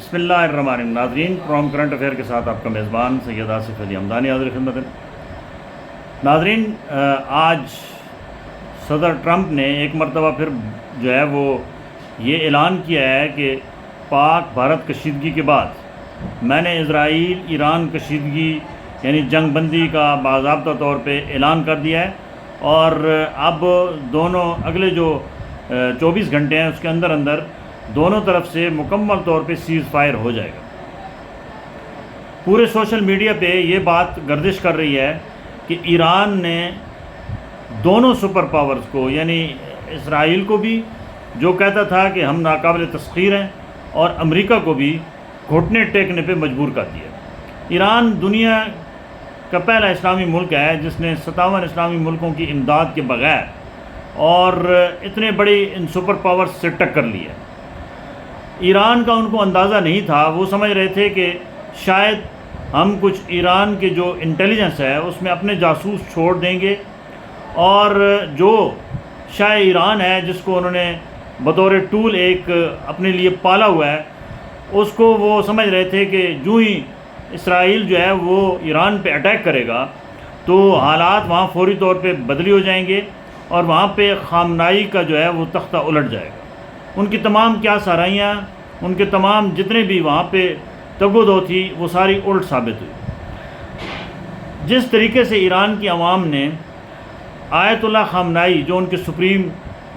بسم اللہ الرحمن الرحیم. ناظرین، پروگرام کرنٹ افیئر کے ساتھ آپ کا میزبان سید آصف علی حمدانی حاضر خدمت ہے. ناظرین، آج صدر ٹرمپ نے ایک مرتبہ پھر جو ہے وہ یہ اعلان کیا ہے کہ پاک بھارت کشیدگی کے بعد میں نے اسرائیل ایران کشیدگی یعنی جنگ بندی کا باضابطہ طور پہ اعلان کر دیا ہے، اور اب دونوں اگلے جو 24 گھنٹے ہیں اس کے اندر اندر دونوں طرف سے مکمل طور پہ سیز فائر ہو جائے گا. پورے سوشل میڈیا پہ یہ بات گردش کر رہی ہے کہ ایران نے دونوں سپر پاورز کو یعنی اسرائیل کو بھی جو کہتا تھا کہ ہم ناقابل تسخیر ہیں اور امریکہ کو بھی گھٹنے ٹیکنے پہ مجبور کر دیا. ایران دنیا کا پہلا اسلامی ملک ہے جس نے 57 اسلامی ملکوں کی امداد کے بغیر اور اتنے بڑے ان سپر پاورز سے ٹکر لی ہے. ایران کا ان کو اندازہ نہیں تھا، وہ سمجھ رہے تھے کہ شاید ہم کچھ ایران کے جو انٹیلیجنس ہے اس میں اپنے جاسوس چھوڑ دیں گے، اور جو شاہ ایران ہے جس کو انہوں نے بطور ٹول ایک اپنے لیے پالا ہوا ہے، اس کو وہ سمجھ رہے تھے کہ جو ہی اسرائیل جو ہے وہ ایران پہ اٹیک کرے گا تو حالات وہاں فوری طور پہ بدلی ہو جائیں گے اور وہاں پہ خامنائی کا جو ہے وہ تختہ الٹ جائے گا. ان کی تمام کیا سرائیاں، ان کے تمام جتنے بھی وہاں پہ تگ و دو تھی وہ ساری الٹ ثابت ہوئی. جس طریقے سے ایران کی عوام نے آیت اللہ خامنائی جو ان کے سپریم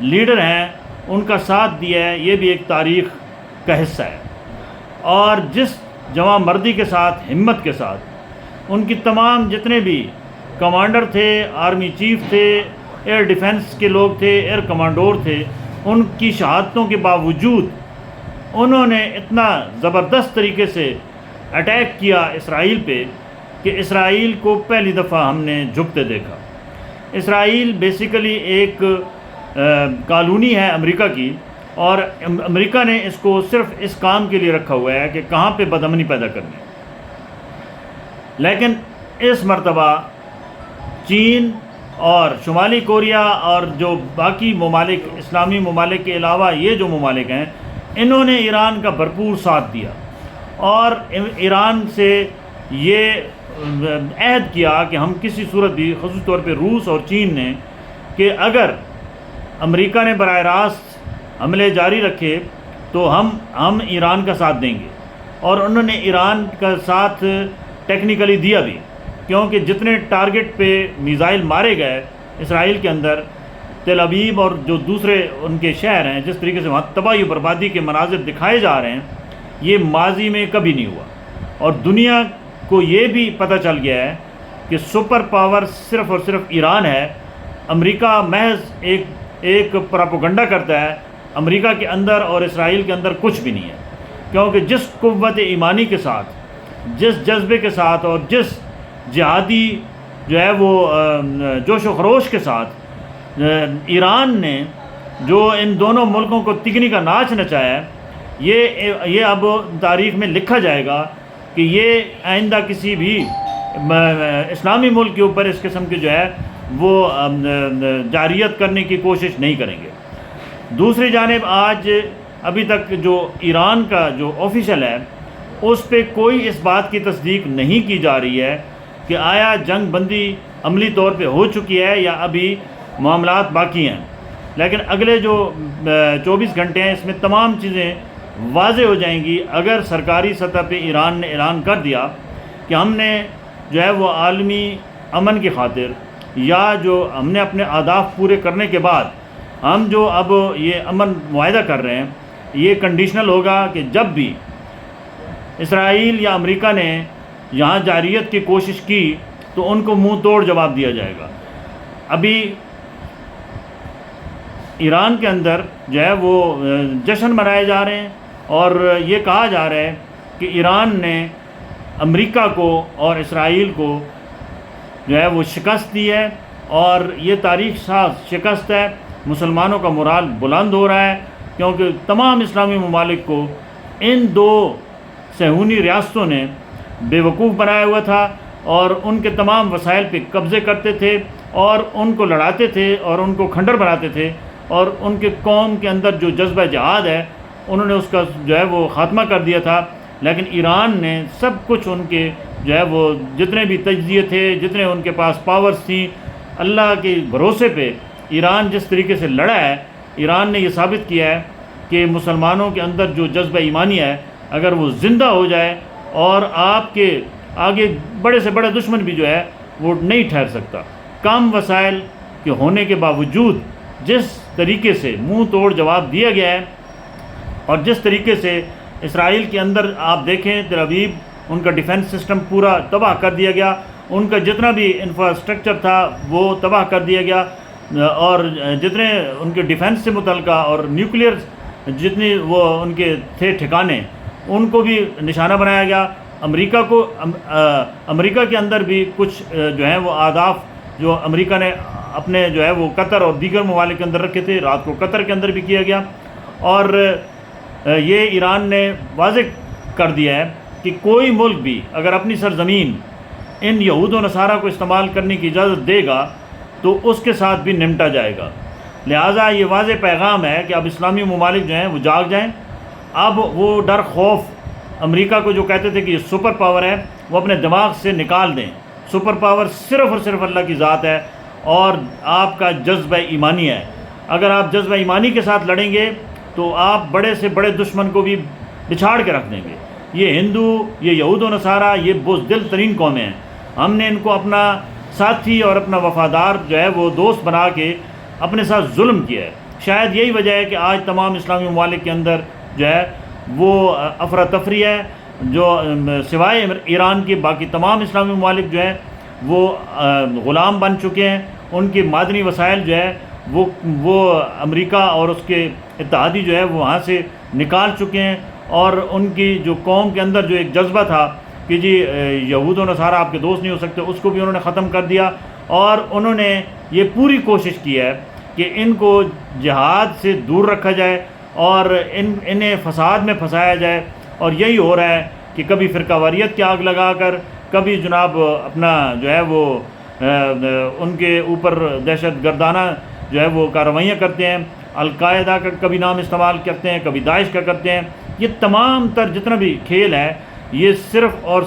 لیڈر ہیں ان کا ساتھ دیا ہے، یہ بھی ایک تاریخ کا حصہ ہے. اور جس جواں مردی کے ساتھ، ہمت کے ساتھ ان کی تمام جتنے بھی کمانڈر تھے، آرمی چیف تھے، ایئر ڈیفنس کے لوگ تھے، ایئر کمانڈور تھے، ان کی شہادتوں کے باوجود انہوں نے اتنا زبردست طریقے سے اٹیک کیا اسرائیل پہ کہ اسرائیل کو پہلی دفعہ ہم نے جھکتے دیکھا. اسرائیل بیسیکلی ایک کالونی ہے امریکہ کی، اور امریکہ نے اس کو صرف اس کام کے لیے رکھا ہوا ہے کہ کہاں پہ بدامنی پیدا کرنی. لیکن اس مرتبہ چین اور شمالی کوریا اور جو باقی ممالک، اسلامی ممالک کے علاوہ یہ جو ممالک ہیں، انہوں نے ایران کا بھرپور ساتھ دیا اور ایران سے یہ عہد کیا کہ ہم کسی صورت بھی، خصوصی طور پہ روس اور چین نے، کہ اگر امریکہ نے براہ راست حملے جاری رکھے تو ہم ایران کا ساتھ دیں گے. اور انہوں نے ایران کا ساتھ ٹیکنیکلی دیا بھی، کیونکہ جتنے ٹارگٹ پہ میزائل مارے گئے اسرائیل کے اندر، تل ابیب اور جو دوسرے ان کے شہر ہیں، جس طریقے سے وہاں تباہی و بربادی کے مناظر دکھائے جا رہے ہیں، یہ ماضی میں کبھی نہیں ہوا. اور دنیا کو یہ بھی پتہ چل گیا ہے کہ سپر پاور صرف اور صرف ایران ہے. امریکہ محض ایک پراپوگنڈا کرتا ہے. امریکہ کے اندر اور اسرائیل کے اندر کچھ بھی نہیں ہے، کیونکہ جس قوت ایمانی کے ساتھ، جس جذبے کے ساتھ اور جس جہادی جو ہے وہ جوش و خروش کے ساتھ ایران نے جو ان دونوں ملکوں کو تگنی کا ناچ نچایا ہے، یہ اب تاریخ میں لکھا جائے گا کہ یہ آئندہ کسی بھی اسلامی ملک کے اوپر اس قسم کی جو ہے وہ جاریت کرنے کی کوشش نہیں کریں گے. دوسری جانب آج ابھی تک جو ایران کا جو آفیشل ہے اس پہ کوئی اس بات کی تصدیق نہیں کی جا رہی ہے کہ آیا جنگ بندی عملی طور پہ ہو چکی ہے یا ابھی معاملات باقی ہیں. لیکن اگلے جو 24 گھنٹے ہیں اس میں تمام چیزیں واضح ہو جائیں گی. اگر سرکاری سطح پہ ایران نے اعلان کر دیا کہ ہم نے جو ہے وہ عالمی امن کی خاطر یا جو ہم نے اپنے اہداف پورے کرنے کے بعد ہم جو اب یہ امن معاہدہ کر رہے ہیں، یہ کنڈیشنل ہوگا کہ جب بھی اسرائیل یا امریکہ نے یہاں جاریت کی کوشش کی تو ان کو منہ توڑ جواب دیا جائے گا. ابھی ایران کے اندر جو ہے وہ جشن منائے جا رہے ہیں اور یہ کہا جا رہا ہے کہ ایران نے امریکہ کو اور اسرائیل کو جو ہے وہ شکست دی ہے، اور یہ تاریخ ساز شکست ہے. مسلمانوں کا مورال بلند ہو رہا ہے کیونکہ تمام اسلامی ممالک کو ان دو صہیونی ریاستوں نے بے وقوف بنایا ہوا تھا اور ان کے تمام وسائل پہ قبضے کرتے تھے اور ان کو لڑاتے تھے اور ان کو کھنڈر بناتے تھے، اور ان کے قوم کے اندر جو جذبہ جہاد ہے انہوں نے اس کا جو ہے وہ خاتمہ کر دیا تھا. لیکن ایران نے سب کچھ ان کے جو ہے وہ جتنے بھی تجزیے تھے، جتنے ان کے پاس پاورز تھیں، اللہ کے بھروسے پہ ایران جس طریقے سے لڑا ہے، ایران نے یہ ثابت کیا ہے کہ مسلمانوں کے اندر جو جذبہ ایمانی ہے اگر وہ زندہ ہو جائے، اور آپ کے آگے بڑے سے بڑا دشمن بھی جو ہے وہ نہیں ٹھہر سکتا۔ کم وسائل کے ہونے کے باوجود جس طریقے سے منہ توڑ جواب دیا گیا ہے، اور جس طریقے سے اسرائیل کے اندر آپ دیکھیں تل ابیب، ان کا ڈیفنس سسٹم پورا تباہ کر دیا گیا، ان کا جتنا بھی انفراسٹرکچر تھا وہ تباہ کر دیا گیا، اور جتنے ان کے ڈیفنس سے متعلقہ اور نیوکلیئر جتنی وہ ان کے تھے ٹھکانے، ان کو بھی نشانہ بنایا گیا۔ امریکہ کے اندر بھی کچھ جو ہیں وہ اہداف جو امریکہ نے اپنے جو ہے وہ قطر اور دیگر ممالک کے اندر رکھے تھے، رات کو قطر کے اندر بھی کیا گیا۔ اور یہ ایران نے واضح کر دیا ہے کہ کوئی ملک بھی اگر اپنی سرزمین ان یہود و نصارہ کو استعمال کرنے کی اجازت دے گا تو اس کے ساتھ بھی نمٹا جائے گا۔ لہٰذا یہ واضح پیغام ہے کہ اب اسلامی ممالک جو ہیں وہ جاگ جائیں۔ اب وہ ڈر خوف امریکہ کو جو کہتے تھے کہ یہ سپر پاور ہے، وہ اپنے دماغ سے نکال دیں۔ سپر پاور صرف اور صرف اللہ کی ذات ہے، اور آپ کا جذبہ ایمانی ہے۔ اگر آپ جذبہ ایمانی کے ساتھ لڑیں گے تو آپ بڑے سے بڑے دشمن کو بھی بچھاڑ کے رکھ دیں گے۔ یہ ہندو، یہ یہود و نصارہ، یہ بزدل ترین قومیں ہیں۔ ہم نے ان کو اپنا ساتھی اور اپنا وفادار جو ہے وہ دوست بنا کے اپنے ساتھ ظلم کیا ہے۔ شاید یہی وجہ ہے کہ آج تمام اسلامی ممالک کے اندر جو ہے وہ افراتفری ہے، جو سوائے ایران کے باقی تمام اسلامی ممالک جو ہیں وہ غلام بن چکے ہیں۔ ان کے معدنی وسائل جو ہے وہ امریکہ اور اس کے اتحادی جو ہے وہ وہاں سے نکال چکے ہیں، اور ان کی جو قوم کے اندر جو ایک جذبہ تھا کہ جی یہود و نصارہ آپ کے دوست نہیں ہو سکتے، اس کو بھی انہوں نے ختم کر دیا۔ اور انہوں نے یہ پوری کوشش کی ہے کہ ان کو جہاد سے دور رکھا جائے اور انہیں فساد میں پھنسایا جائے، اور یہی ہو رہا ہے کہ کبھی فرقہ واریت کی آگ لگا کر، کبھی جناب اپنا جو ہے وہ ان کے اوپر دہشت گردانہ جو ہے وہ کارروائیاں کرتے ہیں، القاعدہ کا کبھی نام استعمال کرتے ہیں، کبھی داعش کا کرتے ہیں۔ یہ تمام تر جتنا بھی کھیل ہے، یہ صرف اور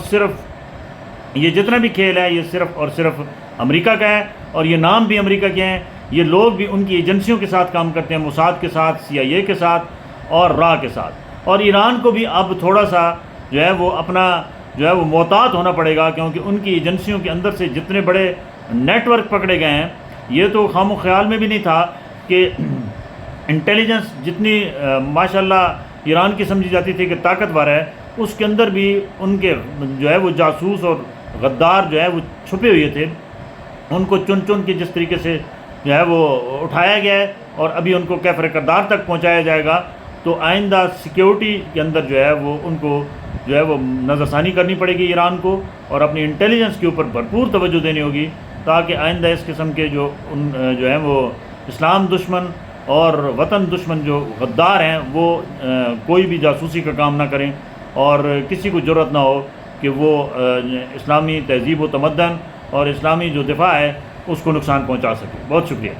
صرف امریکہ کا ہے، اور یہ نام بھی امریکہ کے ہیں۔ یہ لوگ بھی ان کی ایجنسیوں کے ساتھ کام کرتے ہیں، موساد کے ساتھ، CIA کے ساتھ اور را کے ساتھ۔ اور ایران کو بھی اب تھوڑا سا جو ہے وہ اپنا جو ہے وہ محتاط ہونا پڑے گا، کیونکہ ان کی ایجنسیوں کے اندر سے جتنے بڑے نیٹ ورک پکڑے گئے ہیں، یہ تو خام و خیال میں بھی نہیں تھا کہ انٹیلیجنس جتنی ماشاءاللہ ایران کی سمجھی جاتی تھی کہ طاقتور ہے، اس کے اندر بھی ان کے جو ہے وہ جاسوس اور غدار جو ہے وہ چھپے ہوئے تھے۔ ان کو چن چن کے جس طریقے سے جو ہے وہ اٹھایا گیا ہے، اور ابھی ان کو کیفر کردار تک پہنچایا جائے گا، تو آئندہ سیکیورٹی کے اندر جو ہے وہ ان کو جو ہے وہ نظر ثانی کرنی پڑے گی ایران کو، اور اپنی انٹیلیجنس کے اوپر بھرپور توجہ دینی ہوگی، تاکہ آئندہ اس قسم کے جو ہیں وہ اسلام دشمن اور وطن دشمن جو غدار ہیں وہ کوئی بھی جاسوسی کا کام نہ کریں، اور کسی کو جرأت نہ ہو کہ وہ اسلامی تہذیب و تمدن اور اسلامی جو دفاع ہے اس کو نقصان پہنچا سکے۔ بہت شکریہ۔